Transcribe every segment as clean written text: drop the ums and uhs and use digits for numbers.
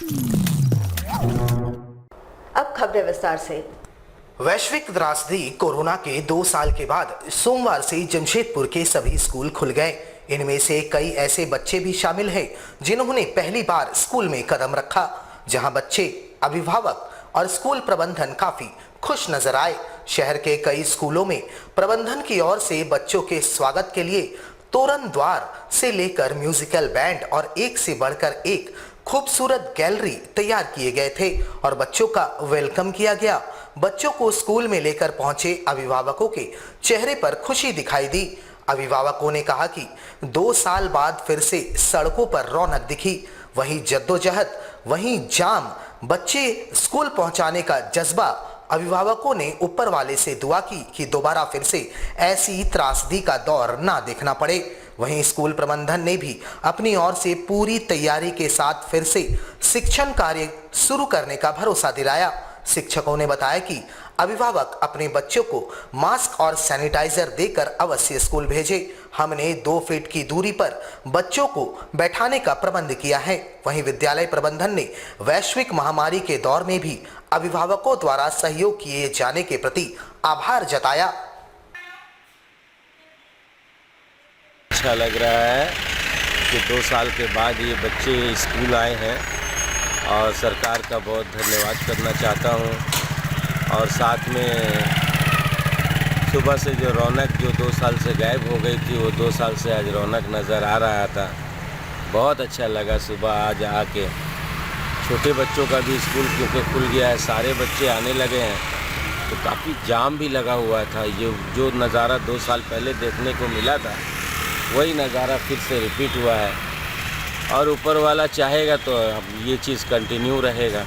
अब खबरें विस्तार से। वैश्विक त्रासदी कोरोना के 2 साल के बाद सोमवार से जमशेदपुर के सभी स्कूल खुल गए। इनमें से कई ऐसे बच्चे भी शामिल हैं जिन्होंने पहली बार स्कूल में कदम रखा, जहां बच्चे, अभिभावक और स्कूल प्रबंधन काफी खुश नजर आए। शहर के कई स्कूलों में प्रबंधन की ओर से बच्चों के स्वागत के लिए तोरण द्वार से लेकर म्यूजिकल बैंड और एक से बढ़कर एक खूबसूरत गैलरी तैयार किए गए थे और बच्चों का वेलकम किया गया। बच्चों को स्कूल में लेकर पहुंचे अभिभावकों के चेहरे पर खुशी दिखाई दी। अभिभावकों ने कहा कि 2 साल बाद फिर से सड़कों पर रौनक दिखी। वहीं जद्दोजहद, वहीं जाम, बच्चे स्कूल पहुंचाने का जज्बा। अभिभावकों ने ऊपर वाले से दुआ की कि दोबारा फिर से ऐसी त्रासदी का दौर ना देखना पड़े। वहीं स्कूल प्रबंधन ने भी अपनी ओर से पूरी तैयारी के साथ फिर से शिक्षण कार्य शुरू करने का भरोसा दिलाया। शिक्षकों ने बताया कि अभिभावक अपने बच्चों को मास्क और सैनिटाइजर देकर अवश्य स्कूल भेजे। हमने 2 फीट की दूरी पर बच्चों को बैठाने का प्रबंध किया है। वहीं विद्यालय प्रबंधन ने वैश्विक महामारी के दौर में भी अभिभावकों द्वारा सहयोग किए जाने के प्रति आभार जताया। अच्छा लग रहा है कि 2 साल के बाद ये बच्चे स्कूल आए हैं और सरकार का बहुत धन्यवाद करना चाहता हूँ। और साथ में सुबह से जो रौनक जो 2 साल से गायब हो गई थी, वो 2 साल से आज रौनक नज़र आ रहा था। बहुत अच्छा लगा सुबह आज आके। छोटे बच्चों का भी स्कूल क्योंकि खुल गया है, सारे बच्चे आने लगे हैं, तो काफ़ी जाम भी लगा हुआ था। ये जो नज़ारा 2 साल पहले देखने को मिला था, वही नज़ारा फिर से रिपीट हुआ है और ऊपर वाला चाहेगा तो ये चीज़ कंटिन्यू रहेगा।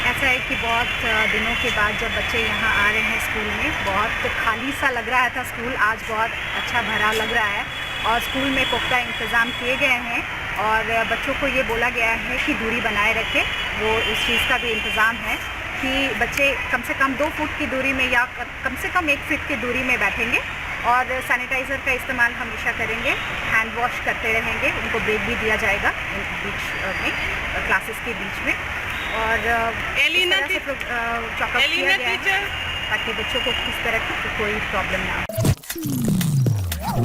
ऐसा है कि बहुत दिनों के बाद जब बच्चे यहाँ आ रहे हैं स्कूल में, बहुत खाली सा लग रहा था स्कूल, आज बहुत अच्छा भरा लग रहा है और स्कूल में पुख्ता इंतज़ाम किए गए हैं और बच्चों को ये बोला गया है कि दूरी बनाए रखें। वो इस चीज़ का भी इंतज़ाम है कि बच्चे कम से कम 2 फुट की दूरी में या कम से कम 1 फीट की दूरी में बैठेंगे और सैनिटाइज़र का इस्तेमाल हमेशा करेंगे, हैंड वॉश करते रहेंगे। उनको ब्रेक भी दिया जाएगा बीच में, क्लासेस के बीच में। और चॉकअप किया गया है ताकि बच्चों को किस तरह की कोई प्रॉब्लम ना हो।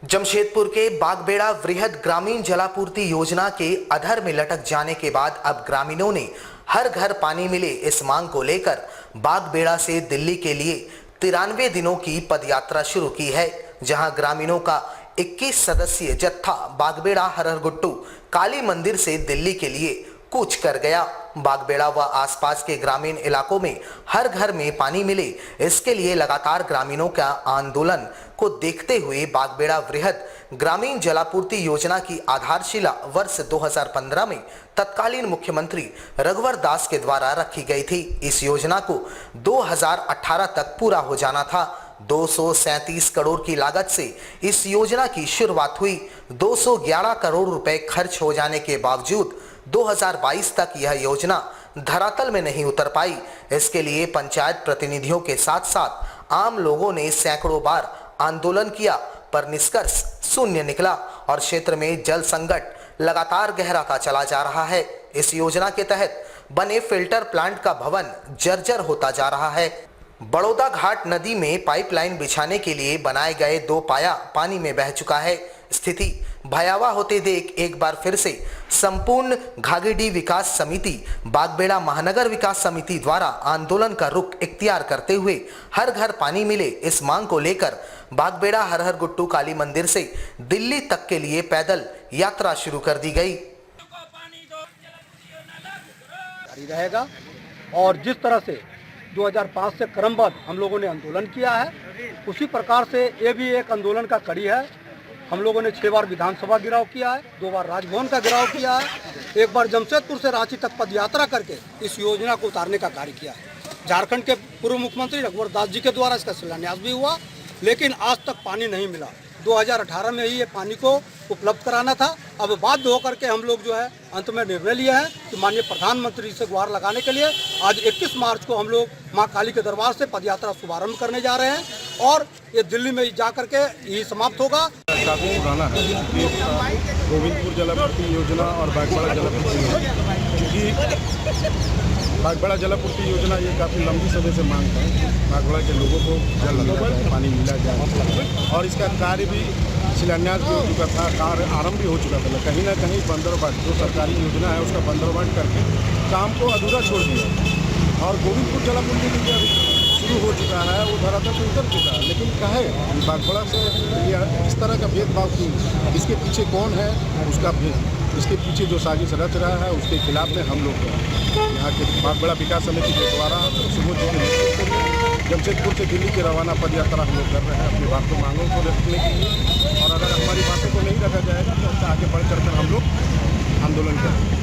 जमशेदपुर के बागबेड़ा वृहद ग्रामीण जलापूर्ति योजना के अधर में लटक जाने के बाद अब ग्रामीणों ने हर घर पानी मिले इस मांग को लेकर बागबेड़ा से दिल्ली के लिए 93 दिनों की पदयात्रा शुरू की है, जहां ग्रामीणों का 21 सदस्यीय जत्था बागबेड़ा हरहरगुट्टू काली मंदिर से दिल्ली के लिए कूच कर गया। बागबेड़ा व आसपास के ग्रामीण इलाकों में हर घर में पानी मिले, इसके लिए लगातार ग्रामीणों का आंदोलन को देखते हुए बागबेड़ा वृहद ग्रामीण जलापूर्ति योजना की आधारशिला वर्ष 2015 में तत्कालीन मुख्यमंत्री रघुवर दास के द्वारा रखी गई थी। इस योजना को 2018 तक पूरा हो जाना था। 237 करोड़ की लागत से इस योजना की शुरुआत हुई। 211 करोड़ रुपए खर्च हो जाने के बावजूद 2022 तक यह योजना धरातल में नहीं उतर पाई। इसके लिए पंचायत प्रतिनिधियों के साथ साथ आम लोगों ने सैकड़ों बार आंदोलन किया, पर निष्कर्ष शून्य निकला और क्षेत्र में जल संकट लगातार गहराता चला जा रहा है। इस योजना के तहत बने फिल्टर प्लांट का भवन जर्जर होता जा रहा है। बड़ौदा घाट नदी में पाइपलाइन बिछाने के लिए बनाए गए 2 पाया पानी में बह चुका है। स्थिति भयावह होते देख एक बार फिर से संपूर्ण घाघीडीह विकास समिति बागबेड़ा महानगर विकास समिति द्वारा आंदोलन का रुख इख्तियार करते हुए हर घर पानी मिले इस मांग को लेकर बागबेड़ा हरहरगुट्टू काली मंदिर से दिल्ली तक के लिए पैदल यात्रा शुरू कर दी गई। जारी रहेगा और जिस तरह से 2005 से क्रमबद्ध हम लोगों ने आंदोलन किया है, उसी प्रकार से ये भी एक आंदोलन का कड़ी है। हम लोगों ने 6 बार विधानसभा गिराव किया है, 2 बार राजभवन का गिराव किया है, 1 बार जमशेदपुर से रांची तक पदयात्रा करके इस योजना को उतारने का कार्य किया है। झारखंड के पूर्व मुख्यमंत्री रघुवर दास जी के द्वारा इसका शिलान्यास भी हुआ, लेकिन आज तक पानी नहीं मिला। 2018 में ही ये पानी को उपलब्ध कराना था। अब बाध्य होकर के हम लोग जो है अंत में निर्णय लिया है कि माननीय प्रधानमंत्री से गुहार लगाने के लिए आज 21 मार्च को हम लोग मां काली के दरबार से पदयात्रा शुभारंभ करने जा रहे हैं और ये दिल्ली में जा करके यही समाप्त होगा। काफ़ी पुराना है, गोविंदपुर जलापूर्ति योजना और बागबाड़ा जलापूर्ति योजना, क्योंकि बागबाड़ा जलापूर्ति योजना ये काफ़ी लंबी समय से मांग है। बागबाड़ा के लोगों को जल मिला जाए, पानी मिला जाए, और इसका कार्य भी शिलान्यास भी हो चुका था, कार्य आरंभ भी हो चुका था। कहीं ना कहीं बंदरबाट जो सरकारी योजना है उसका बंदरबाट करके काम को अधूरा छोड़ दिया। और गोविंदपुर जलापूर्ति जो अभी शुरू हो चुका है वो धरातल पे उतर चुका है, लेकिन कहे बागबाड़ा से ये इस तरह का भेदभाव क्यों? इसके पीछे कौन है? उसका इसके पीछे जो साजिश रच रहा है उसके खिलाफ में हम लोग यहाँ के बागबाड़ा विकास समिति के द्वारा सुबह जी के नेतृत्व में जमशेदपुर से दिल्ली की रवाना पद यात्रा हम लोग कर रहे हैं अपनी बातों मांगों को रखने के लिए। और अगर हमारी बातों को नहीं रखा जाएगा तो आगे बढ़ चढ़ कर हम लोग आंदोलन करेंगे।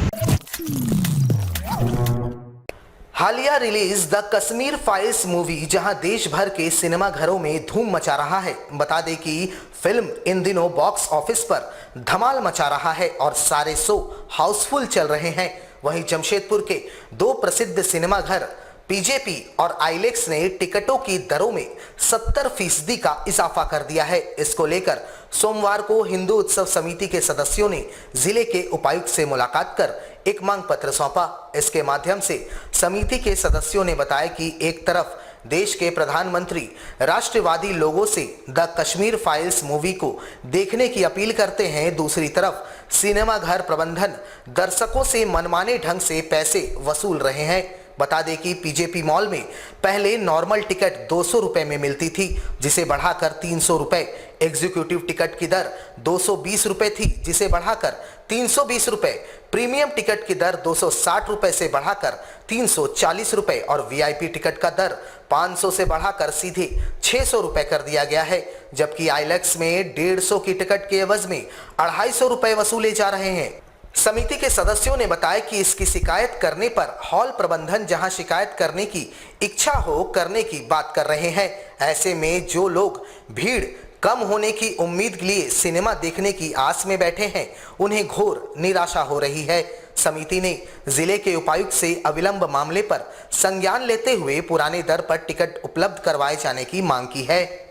हालिया release the Kashmir files movie जहां देश भर के सिनेमा घरों में धूम मचा रहा है। बता दें कि फिल्म इन दिनों बॉक्स ऑफिस पर धमाल मचा रहा है और सारे शो हाउसफुल चल रहे हैं। वहीं जमशेदपुर के दो प्रसिद्ध सिनेमा घर पीजेपी और आइलेक्स ने टिकटों की दरों में 70% का इजाफा कर दिया है। इसको लेकर सोमवार को हिंदू उत्सव समिति के सदस्यों ने जिले के उपायुक्त से मुलाकात कर एक मांग पत्र सौंपा। इसके माध्यम से समिति के सदस्यों ने बताया कि एक तरफ देश के प्रधानमंत्री राष्ट्रवादी लोगों से द कश्मीर फाइल्स मूवी को देखने की अपील करते हैं, दूसरी तरफ सिनेमा घर प्रबंधन दर्शकों से मनमाने ढंग से पैसे वसूल रहे हैं। बता दें कि पीजेपी मॉल में पहले नॉर्मल टिकट 200 रुपए में मिलती थी, जिसे बढ़ाकर 300 रुपए। एग्जीक्यूटिव टिकट की दर 220 रुपए थी, जिसे बढ़ाकर 320 रुपए। प्रीमियम टिकट की दर 260 रुपए से बढ़ाकर 340 रुपए और वीआईपी टिकट का दर 500 से बढ़ाकर सीधे 600 रुपए कर दिया गया है। जबकि आइलेक्स में 150 की टिकट के एवज में 250 रुपए वसूले जा रहे हैं। समिति के सदस्यों ने बताया कि इसकी शिकायत करने पर हॉल प्रबंधन जहां शिकायत करने की इच्छा हो करने की बात कर रहे हैं। ऐसे में जो लोग भीड़ कम होने की उम्मीद के लिए सिनेमा देखने की आस में बैठे हैं, उन्हें घोर निराशा हो रही है। समिति ने जिले के उपायुक्त से अविलंब मामले पर संज्ञान लेते हुए पुराने दर पर टिकट उपलब्ध करवाए जाने की मांग की है।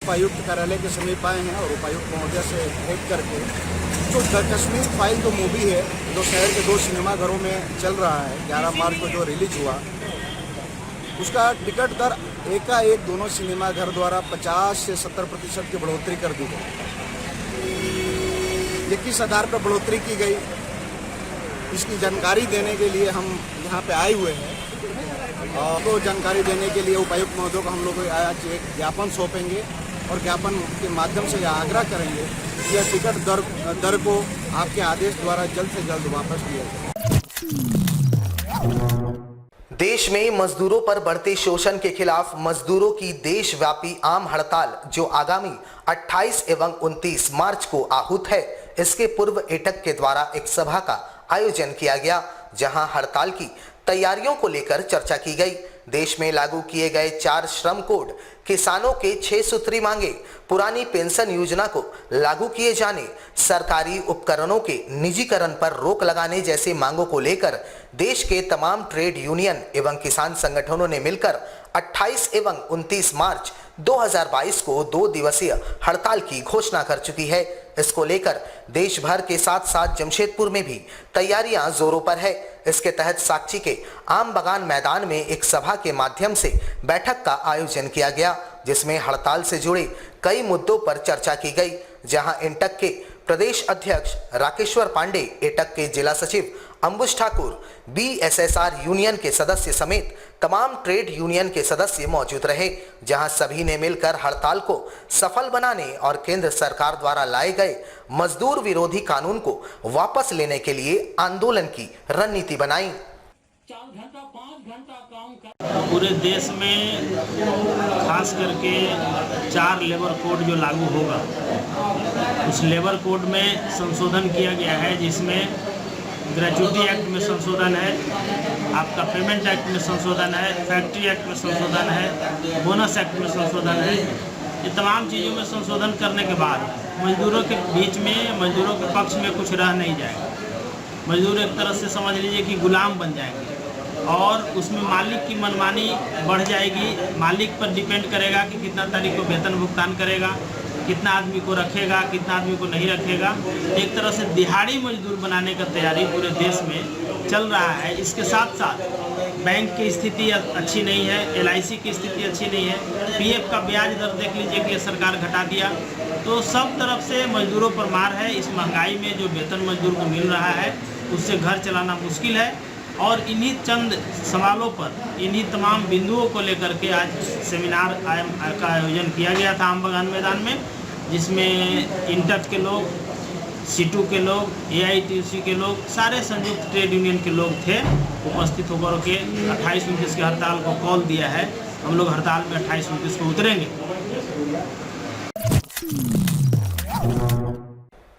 उपायुक्त कार्यालय के समीप आए हैं और उपायुक्त महोदय से भेंट करके जो द कश्मीर फाइल जो मूवी है जो शहर के दो सिनेमा घरों में चल रहा है, 11 मार्च को जो रिलीज हुआ, उसका टिकट दर एकाएक दोनों सिनेमा घर द्वारा 50 से 70% की बढ़ोतरी कर दी गई। ये किस आधार पर बढ़ोतरी की गई, इसकी जानकारी देने के लिए हम यहाँ पे आए हुए हैं। और तो जानकारी देने के लिए उपायुक्त महोदय को हम लोग आज एक ज्ञापन सौंपेंगे और ज्ञापन के माध्यम से यह आग्रह करेंगे कि यह टिकट दर को आपके आदेश द्वारा जल्द से जल्द वापस लिया जाए। देश में मजदूरों पर बढ़ते शोषण के खिलाफ मजदूरों की देशव्यापी आम हड़ताल जो आगामी 28 एवं 29 मार्च को आहूत है, इसके पूर्व एटक के द्वारा एक सभा का आयोजन किया गया, जहां हड़ताल की तैयारियों को लेकर चर्चा की गई। देश में लागू किए गए 4 श्रम कोड, किसानों के 6 सूत्री मांगे, पुरानी पेंशन योजना को लागू किए जाने, सरकारी उपकरणों के निजीकरण पर रोक लगाने जैसे मांगों को लेकर देश के तमाम ट्रेड यूनियन एवं किसान संगठनों ने मिलकर 28 एवं 29 मार्च 2022 को 2 दिवसीय हड़ताल की घोषणा कर चुकी है। इसको लेकर देश भर के साथ साथ जमशेदपुर में भी तैयारियां जोरों पर है। इसके तहत साक्षी के आम बगान मैदान में एक सभा के माध्यम से बैठक का आयोजन किया गया, जिसमें हड़ताल से जुड़े कई मुद्दों पर चर्चा की गई। जहां इंटक के प्रदेश अध्यक्ष राकेश्वर पांडे, एटक के जिला सचिव अंबुज ठाकुर, बीएसएसआर यूनियन के सदस्य समेत तमाम ट्रेड यूनियन के सदस्य मौजूद रहे, जहां सभी ने मिलकर हड़ताल को सफल बनाने और केंद्र सरकार द्वारा लाए गए मजदूर विरोधी कानून को वापस लेने के लिए आंदोलन की रणनीति बनाई। पूरे देश में खास करके 4 लेबर कोड जो लागू होगा, उस लेबर कोड में संशोधन किया गया है, जिसमें ग्रेजुएटी एक्ट में संशोधन है, आपका पेमेंट एक्ट में संशोधन है, फैक्ट्री एक्ट में संशोधन है, बोनस एक्ट में संशोधन है। ये तमाम चीज़ों में संशोधन करने के बाद मजदूरों के बीच में, मजदूरों के पक्ष में कुछ रह नहीं जाएगा। मजदूर एक तरह से समझ लीजिए कि गुलाम बन जाएंगे और उसमें मालिक की मनमानी बढ़ जाएगी। मालिक पर डिपेंड करेगा कि कितना तारीख को वेतन भुगतान करेगा, कितना आदमी को रखेगा, कितना आदमी को नहीं रखेगा। एक तरह से दिहाड़ी मजदूर बनाने का तैयारी पूरे देश में चल रहा है। इसके साथ साथ बैंक की स्थिति अच्छी नहीं है, LIC की स्थिति अच्छी नहीं है, PF का ब्याज दर देख लीजिए कि सरकार घटा दिया। तो सब तरफ से मजदूरों पर मार है। इस महंगाई में जो वेतन मजदूर को मिल रहा है उससे घर चलाना मुश्किल है। और इन्हीं चंद सवालों पर, इन्हीं तमाम बिंदुओं को लेकर के आज सेमिनार का आयोजन किया गया था आम बगान मैदान में, जिसमें इंटच के लोग, सीटू के लोग, AITUC के लोग, सारे संयुक्त ट्रेड यूनियन के लोग थे उपस्थित होकर के 28-29 की हड़ताल को कॉल दिया है। हम लोग हड़ताल में 28-29 को उतरेंगे।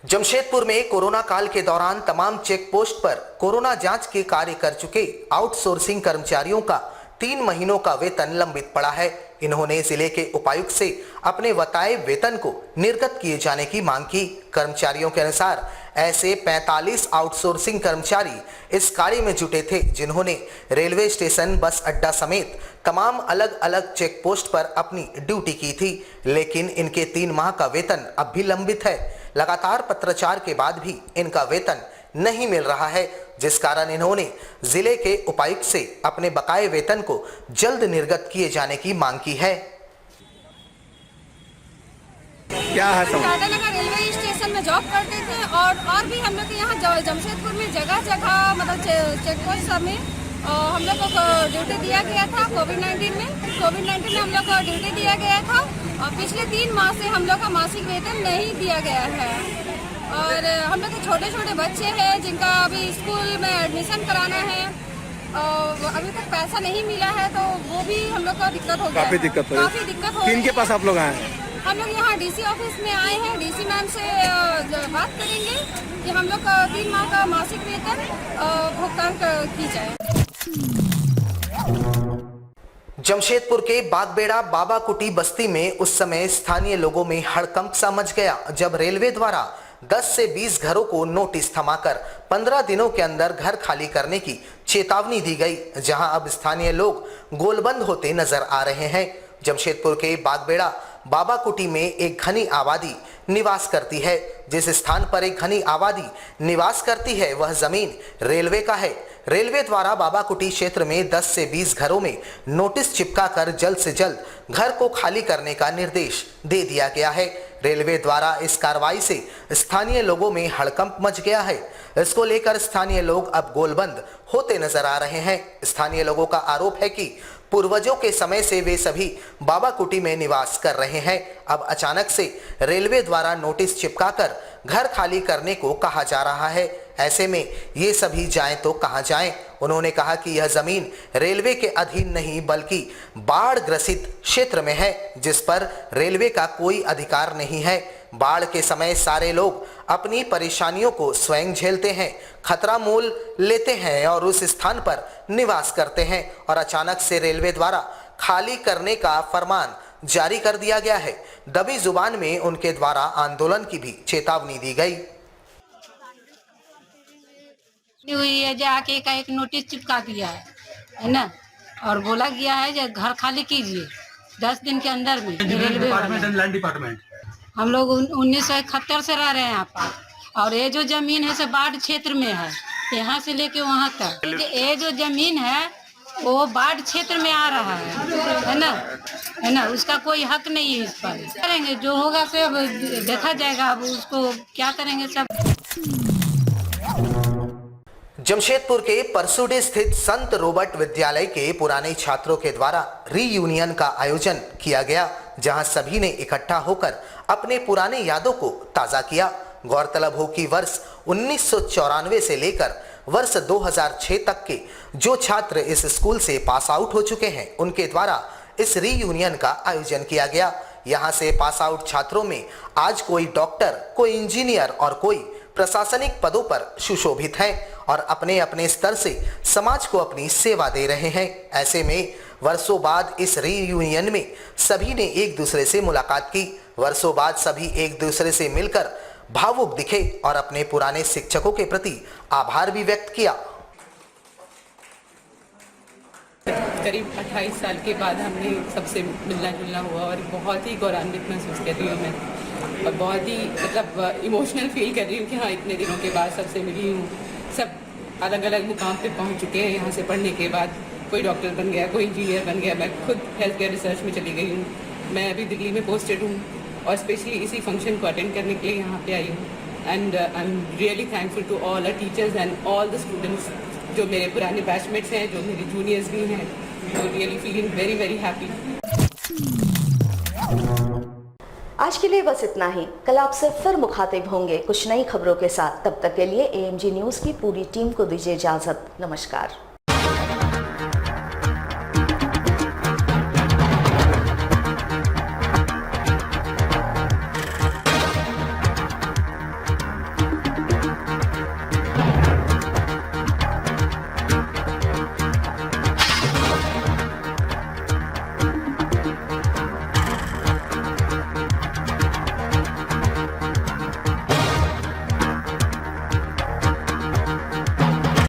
जमशेदपुर में कोरोना काल के दौरान तमाम चेक पोस्ट पर कोरोना जांच के कार्य कर चुके आउटसोर्सिंग कर्मचारियों का 3 महीनों का वेतन लंबित पड़ा है। इन्होंने जिले के उपायुक्त से अपने बकाये वेतन को निर्गत किए जाने की मांग की। कर्मचारियों के अनुसार ऐसे 45 आउटसोर्सिंग कर्मचारी इस कार्य में जुटे थे, जिन्होंने रेलवे स्टेशन, बस अड्डा समेत तमाम अलग अलग चेक पोस्ट पर अपनी ड्यूटी की थी, लेकिन इनके 3 माह का वेतन अब भी लंबित है। लगातार पत्राचार के बाद भी इनका वेतन नहीं मिल रहा है, जिस कारण इन्होंने जिले के उपायुक्त से अपने बकाये वेतन को जल्द निर्गत किए जाने की मांग की है। क्या है रेलवे स्टेशन में जॉब करते थे और भी हम लोग के यहाँ जमशेदपुर में जगह जगह मतलब चेक पोस्ट में हम लोग को ड्यूटी दिया गया था। कोविड-19 में हम लोग को ड्यूटी दिया गया था और पिछले 3 माह से हम लोग का मासिक वेतन नहीं दिया गया है। और हम लोग के छोटे छोटे बच्चे हैं जिनका अभी स्कूल में एडमिशन कराना है और अभी तक पैसा नहीं मिला है, तो वो भी हम लोग का दिक्कत हो गया। काफ़ी दिक्कत हो रही है। किनके पास आप लोग आए हैं? हम लोग यहाँ DC ऑफिस में आए हैं। DC मैम से बात करेंगे कि हम लोग का 3 माह का मासिक वेतन भुगतान की जाए। जमशेदपुर के बागबेड़ा बाबा कुटी बस्ती में उस समय स्थानीय लोगों में हड़कंप सा मच गया जब रेलवे द्वारा 10 से 20 घरों को नोटिस थमाकर 15 दिनों के अंदर घर खाली करने की चेतावनी दी गई, जहां अब स्थानीय लोग गोलबंद होते नजर आ रहे हैं। जमशेदपुर के बागबेड़ा बाबा कुटी में एक घनी आबादी निवास करती है। जिस स्थान पर एक घनी आबादी निवास करती है वह जमीन रेलवे का है। रेलवे द्वारा बाबा कुटी क्षेत्र में 10 से 20 घरों में नोटिस चिपकाकर जल्द से जल्द घर को खाली करने का निर्देश दे दिया गया है। रेलवे द्वारा इस कार्रवाई से स्थानीय लोगों में हड़कंप मच गया है। इसको लेकर स्थानीय लोग अब गोलबंद होते नजर आ रहे हैं। स्थानीय लोगों का आरोप है कि पूर्वजों के समय से वे सभी बाबा कुटी में निवास कर रहे हैं। अब अचानक से रेलवे द्वारा नोटिस चिपकाकर घर खाली करने को कहा जा रहा है। ऐसे में ये सभी जाएं तो कहां जाएं? उन्होंने कहा कि यह जमीन रेलवे के अधीन नहीं बल्कि बाढ़ ग्रसित क्षेत्र में है, जिस पर रेलवे का कोई अधिकार नहीं है। बाढ़ के समय सारे लोग अपनी परेशानियों को स्वयं झेलते हैं, खतरा मोल लेते हैं और उस स्थान पर निवास करते हैं, और अचानक से रेलवे द्वारा खाली करने का फरमान जारी कर दिया गया है। दबी जुबान में उनके द्वारा आंदोलन की भी चेतावनी दी गई। हुई है जाके का एक नोटिस चिपका दिया है ना, और बोला गया है जो घर खाली कीजिए 10 दिन के अंदर में। रेलवे लैंड डिपार्टमेंट हम लोग 1971 से रह रहे हैं यहाँ पर, और ये जो जमीन है सब बाढ़ क्षेत्र में है, यहाँ से लेके वहाँ तक। ये जो जमीन है वो बाढ़ क्षेत्र में आ रहा है ना, उसका कोई हक नहीं है। इस पर करेंगे जो होगा से अब देखा जाएगा, अब उसको क्या करेंगे सब। जमशेदपुर के परसुडी स्थित संत रोबर्ट विद्यालय के पुराने छात्रों के द्वारा रीयूनियन का आयोजन किया गया, जहां सभी ने इकट्ठा होकर अपने पुराने यादों को ताजा किया। गौरतलब हो कि वर्ष 1994 से लेकर वर्ष 2006 तक के जो छात्र इस स्कूल से पास आउट हो चुके हैं, उनके द्वारा इस रीयूनियन का आयोजन किया गया। यहां से पास आउट छात्रों में आज कोई डॉक्टर, कोई इंजीनियर और कोई प्रशासनिक पदों पर सुशोभित हैं और अपने अपने स्तर से समाज को अपनी सेवा दे रहे हैं। ऐसे में वर्षों बाद इस रीयूनियन में सभी ने एक दूसरे से मुलाकात की। वर्षों बाद सभी एक दूसरे से मिलकर भावुक दिखे और अपने पुराने शिक्षकों के प्रति आभार भी व्यक्त किया। करीब 28 साल के बाद हमने सबसे मिलना जुलना हुआ और बहुत ही गौरवान्वित महसूस कर रही हूँ मैं। और बहुत ही मतलब इमोशनल फील कर रही हूँ कि हाँ इतने दिनों के बाद सबसे मिली हूँ। सब अलग अलग मुकाम पे पहुँच चुके हैं यहाँ से पढ़ने के बाद। कोई डॉक्टर बन गया, कोई इंजीनियर बन गया, मैं खुद हेल्थ केयर रिसर्च में चली गई हूँ। मैं अभी दिल्ली में पोस्टेड हूँ और स्पेशली इसी फंक्शन को अटेंड करने के लिए यहाँ पे आई हूँ। And I am really thankful to all our teachers and all the students जो मेरे पुराने बैचमेट्स हैं, जो मेरे जूनियर्स भी हैं। तो really feeling very very happy. आज के लिए बस इतना ही। कल आपसे फिर मुखातिब होंगे कुछ नई खबरों के साथ। तब तक के लिए AMG न्यूज़ की पूरी टीम को दीजिए इजाजत। नमस्कार।